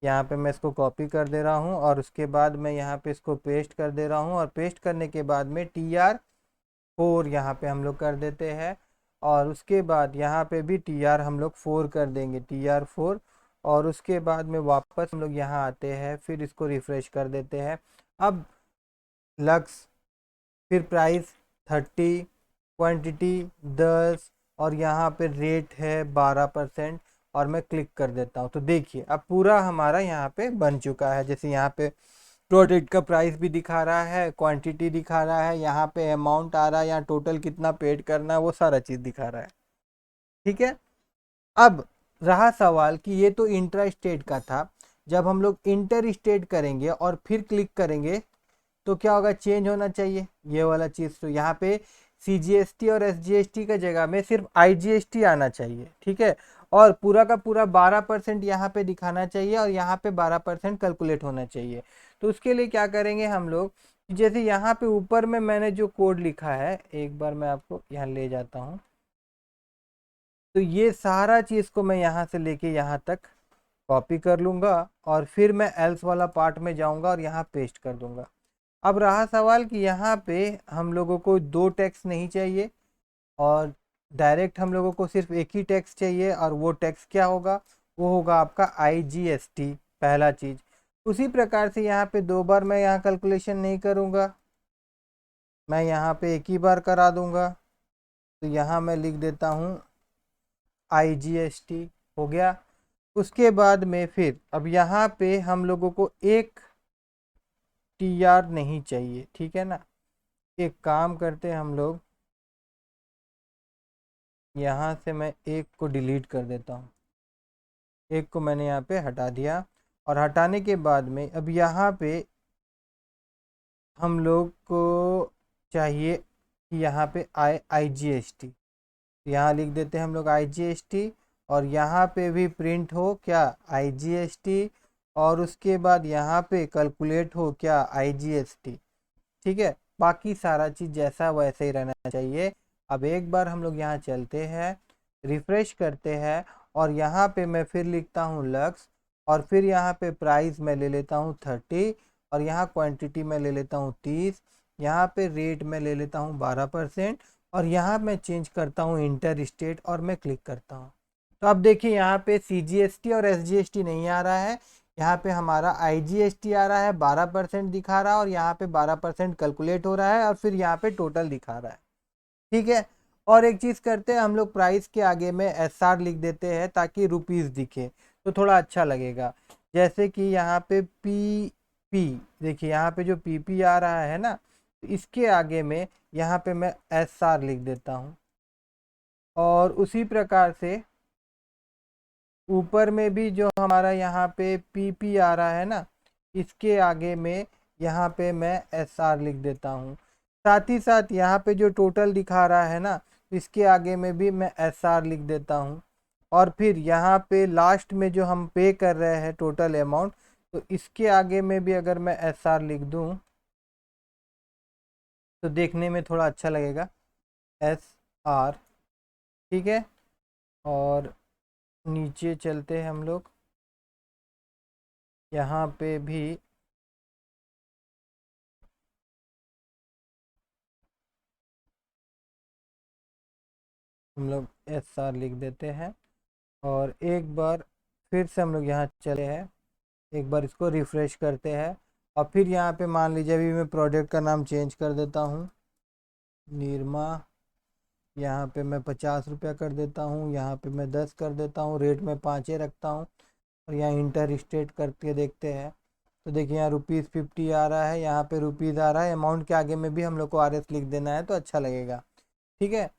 यहाँ पे मैं इसको कॉपी कर दे रहा हूँ, और उसके बाद मैं यहाँ पे इसको पेस्ट कर दे रहा हूँ, और पेस्ट करने के बाद में TR4 यहाँ पे हम लोग कर देते हैं। और उसके बाद यहाँ पे भी TR हम लोग 4 कर देंगे, TR4। और उसके बाद में वापस हम लोग यहाँ आते हैं, फिर इसको रिफ़्रेश कर देते हैं। अब लक्स, फिर प्राइस 30, क्वांटिटी 10, और यहाँ पे रेट है 12%, और मैं क्लिक कर देता हूँ। तो देखिए अब पूरा हमारा यहाँ पे बन चुका है। जैसे यहाँ पे प्रोडक्ट का प्राइस भी दिखा रहा है, क्वांटिटी दिखा रहा है, यहाँ पे अमाउंट आ रहा है, यहाँ टोटल कितना पेड करना है, वो सारा चीज़ दिखा रहा है, ठीक है। अब रहा सवाल कि ये तो इंट्रा स्टेट का था, जब हम लोग इंटर स्टेट करेंगे और फिर क्लिक करेंगे तो क्या होगा, चेंज होना चाहिए ये वाला चीज़। तो यहाँ पे CGST और SGST का जगह में सिर्फ IGST आना चाहिए, ठीक है। और पूरा का पूरा 12% यहाँ पे दिखाना चाहिए, और यहाँ पे 12% कैलकुलेट होना चाहिए। तो उसके लिए क्या करेंगे हम लोग, जैसे यहाँ पे ऊपर में मैंने जो कोड लिखा है, एक बार मैं आपको यहाँ ले जाता हूँ। तो ये सारा चीज़ को मैं यहाँ से लेके यहाँ तक कॉपी कर लूँगा, और फिर मैं एल्स वाला पार्ट में जाऊँगा और यहाँ पेस्ट कर दूँगा। अब रहा सवाल कि यहाँ पे हम लोगों को 2 टैक्स नहीं चाहिए, और डायरेक्ट हम लोगों को सिर्फ एक ही टैक्स चाहिए, और वो टैक्स क्या होगा, वो होगा आपका IGST, पहला चीज़। उसी प्रकार से यहाँ पे 2 बार मैं यहाँ कैलकुलेशन नहीं करूँगा, मैं यहाँ पे एक ही बार करा दूँगा। तो यहाँ मैं लिख देता हूँ IGST, हो गया। उसके बाद में फिर अब यहाँ पे हम लोगों को एक TR नहीं चाहिए, ठीक है ना। एक काम करते हैं हम लोग, यहाँ से मैं एक को डिलीट कर देता हूँ, एक को मैंने यहाँ पे हटा दिया। और हटाने के बाद में अब यहाँ पे हम लोग को चाहिए कि यहाँ पे IGST, यहाँ लिख देते हैं हम लोग IGST, और यहाँ पे भी प्रिंट हो क्या, IGST, और उसके बाद यहाँ पे कैलकुलेट हो क्या, IGST, ठीक है। बाकी सारा चीज़ जैसा वैसे ही रहना चाहिए। अब एक बार हम लोग यहाँ चलते हैं, रिफ़्रेश करते हैं, और यहाँ पे मैं फिर लिखता हूँ लक्स, और फिर यहाँ पे प्राइस मैं ले लेता हूँ 30, और यहाँ क्वांटिटी मैं ले लेता हूँ 30, यहाँ पे रेट मैं ले लेता हूँ 12%, और यहाँ मैं चेंज करता हूँ इंटर स्टेट, और मैं क्लिक करता हूँ। तो अब देखिए यहाँ पे CGST और SGST नहीं आ रहा है, यहाँ पे हमारा IGST आ रहा है, 12% दिखा रहा है, और यहाँ पे 12% कैलकुलेट हो रहा है, और फिर यहाँ पे टोटल दिखा रहा है, ठीक है। और एक चीज़ करते हैं हम लोग, प्राइस के आगे में SR लिख देते हैं ताकि रुपीज़ दिखे, तो थोड़ा अच्छा लगेगा। जैसे कि यहाँ पे PP, देखिए यहाँ पे जो PP आ रहा है ना, तो इसके आगे में यहाँ पे मैं SR लिख देता हूँ। और उसी प्रकार से ऊपर में भी जो हमारा यहाँ पे PP आ रहा है ना, इसके आगे में यहाँ पे मैं SR लिख देता हूँ। साथ ही साथ यहाँ पे जो टोटल दिखा रहा है ना, इसके आगे में भी मैं SR लिख देता हूँ। और फिर यहाँ पे लास्ट में जो हम पे कर रहे हैं टोटल अमाउंट, तो इसके आगे में भी अगर मैं SR लिख दूँ तो देखने में थोड़ा अच्छा लगेगा, SR। ठीक है, और नीचे चलते हैं हम लोग, यहाँ पे भी हम लोग SR लिख देते हैं। और एक बार फिर से हम लोग यहाँ चले हैं, एक बार इसको रिफ़्रेश करते हैं। और फिर यहाँ पे मान लीजिए अभी मैं प्रोडक्ट का नाम चेंज कर देता हूँ, निरमा। यहाँ पे मैं 50 रुपया कर देता हूँ, यहाँ पे मैं 10 कर देता हूँ, रेट में 5 रखता हूँ। और यहाँ इंटर स्टेट करके देखते हैं, तो देखिए यहाँ ₹50 आ रहा है, यहाँ पे रुपीज़ आ रहा है। अमाउंट के आगे में भी हम लोग को RS लिख देना है तो अच्छा लगेगा। ठीक है,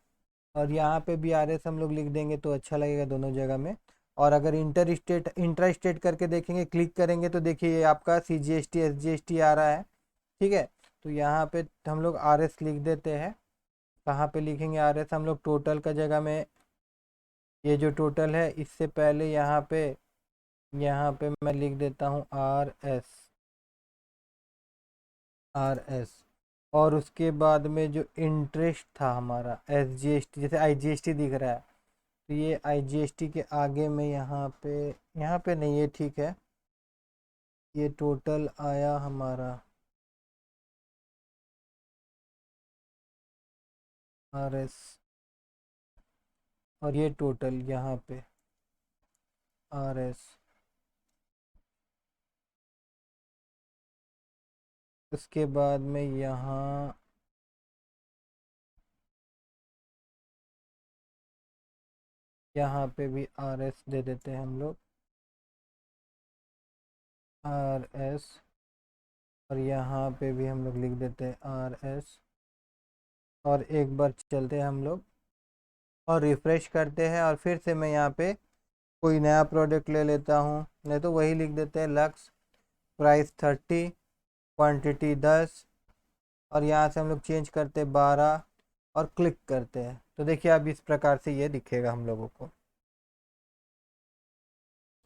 और यहाँ पे भी RS हम लोग लिख देंगे तो अच्छा लगेगा दोनों जगह में। और अगर इंट्रा स्टेट करके देखेंगे, क्लिक करेंगे, तो देखिए ये आपका CGST SGST आ रहा है। ठीक है, तो यहाँ पे हम लोग RS लिख देते हैं। कहाँ पे लिखेंगे RS हम लोग? टोटल का जगह में, ये जो टोटल है इससे पहले यहाँ पे मैं लिख देता हूँ RS। और उसके बाद में जो इंटरेस्ट था हमारा SGST, जैसे IGST दिख रहा है, तो ये IGST के आगे में यहाँ पे नहीं, ये ठीक है। ये टोटल आया हमारा RS, और ये टोटल यहाँ पे RS। उसके बाद में यहाँ पे भी RS दे देते हैं हम लोग, RS। और यहाँ पे भी हम लोग लिख देते हैं RS। और एक बार चलते हैं हम लोग और रिफ़्रेश करते हैं, और फिर से मैं यहाँ पे कोई नया प्रोडक्ट ले लेता हूँ, नहीं तो वही लिख देते हैं लक्स, प्राइस 30, क्वांटिटी 10। और यहाँ से हम लोग चेंज करते 12 और क्लिक करते हैं, तो देखिए अब इस प्रकार से ये दिखेगा हम लोगों को।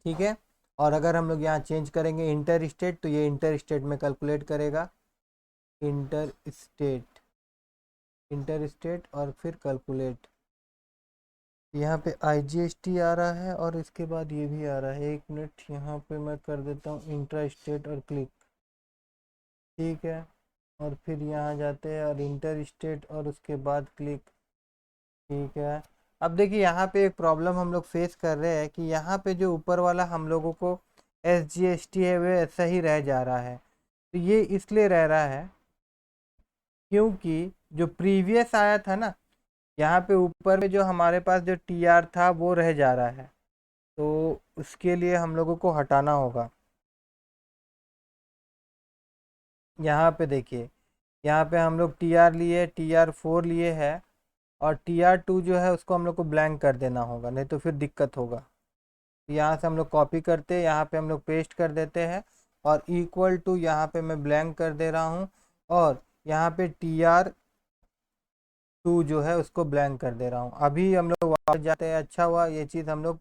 ठीक है, और अगर हम लोग यहाँ चेंज करेंगे इंटर स्टेट, तो ये इंटर स्टेट में कैलकुलेट करेगा, इंटर स्टेट, इंटर स्टेट और फिर कैलकुलेट। यहाँ पे IGST आ रहा है और इसके बाद ये भी आ रहा है। एक मिनट, यहाँ पे मैं कर देता हूँ इंट्रा स्टेट और क्लिक। ठीक है, और फिर यहाँ जाते हैं और इंटर स्टेट और उसके बाद क्लिक। ठीक है, अब देखिए यहाँ पे एक प्रॉब्लम हम लोग फेस कर रहे हैं कि यहाँ पे जो ऊपर वाला हम लोगों को SGST है वो ऐसा ही रह जा रहा है। तो ये इसलिए रह रहा है क्योंकि जो प्रीवियस आया था ना, यहाँ पे ऊपर में जो हमारे पास जो TR था वो रह जा रहा है, तो उसके लिए हम लोगों को हटाना होगा। यहाँ पे देखिए, यहाँ पे हम लोग TR लिए, TR4 लिए है, और TR2 जो है उसको हम लोग को ब्लैंक कर देना होगा, नहीं तो फिर दिक्कत होगा। यहाँ से हम लोग कॉपी करते हैं, यहाँ पे हम लोग पेस्ट कर देते हैं, और इक्वल टू यहाँ पे मैं ब्लैंक कर दे रहा हूँ, और यहाँ पे TR2 जो है उसको ब्लैंक कर दे रहा हूँ। अभी हम लोग वापस जाते हैं, अच्छा हुआ ये चीज़ हम लोग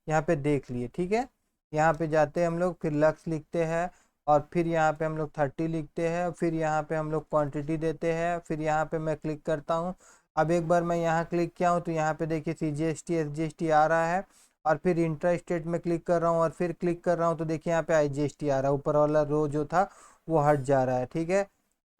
यहाँ पे देख लिए। ठीक है, यहाँ पे जाते हैं हम लोग, फिर लक्स लिखते हैं, और फिर यहाँ पे हम लोग 30 लिखते हैं, फिर यहाँ पे हम लोग क्वांटिटी देते हैं, फिर यहाँ पे मैं क्लिक करता हूँ। अब एक बार मैं यहाँ क्लिक किया हूँ तो यहाँ पे देखिए CGST SGST आ रहा है, और फिर इंट्रा स्टेट में क्लिक कर रहा हूँ और फिर क्लिक कर रहा हूँ तो देखिए यहाँ पे IGST आ रहा है, ऊपर वाला रो जो था वो हट जा रहा है। ठीक है,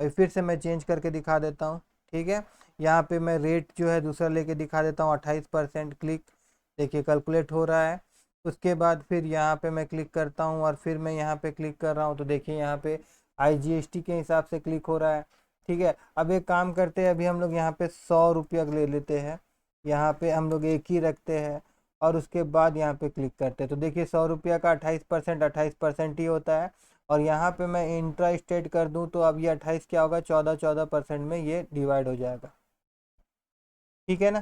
अभी फिर से मैं चेंज करके दिखा देता हूँ। ठीक है, यहाँ पे मैं रेट जो है दूसरा लेके दिखा देता हूँ, 28%, क्लिक। देखिए कैलकुलेट हो रहा है। उसके बाद फिर यहाँ पे मैं क्लिक करता हूँ और फिर मैं यहाँ पे क्लिक कर रहा हूँ, तो देखिए यहाँ पे IGST के हिसाब से क्लिक हो रहा है। ठीक है, अब एक काम करते हैं, अभी हम लोग यहाँ पे 100 रुपया ले लेते हैं, यहाँ पे हम लोग एक ही रखते हैं, और उसके बाद यहाँ पे क्लिक करते हैं, तो देखिए 100 रुपया का 28%, 28% ही होता है। और यहाँ पे मैं इंट्रा स्टेट कर दूँ तो अब ये 28 क्या होगा, 14% में ये डिवाइड हो जाएगा। ठीक है ना?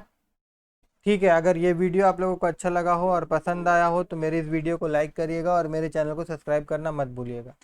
ठीक है, अगर ये वीडियो आप लोगों को अच्छा लगा हो और पसंद आया हो तो मेरे इस वीडियो को लाइक करिएगा और मेरे चैनल को सब्सक्राइब करना मत भूलिएगा।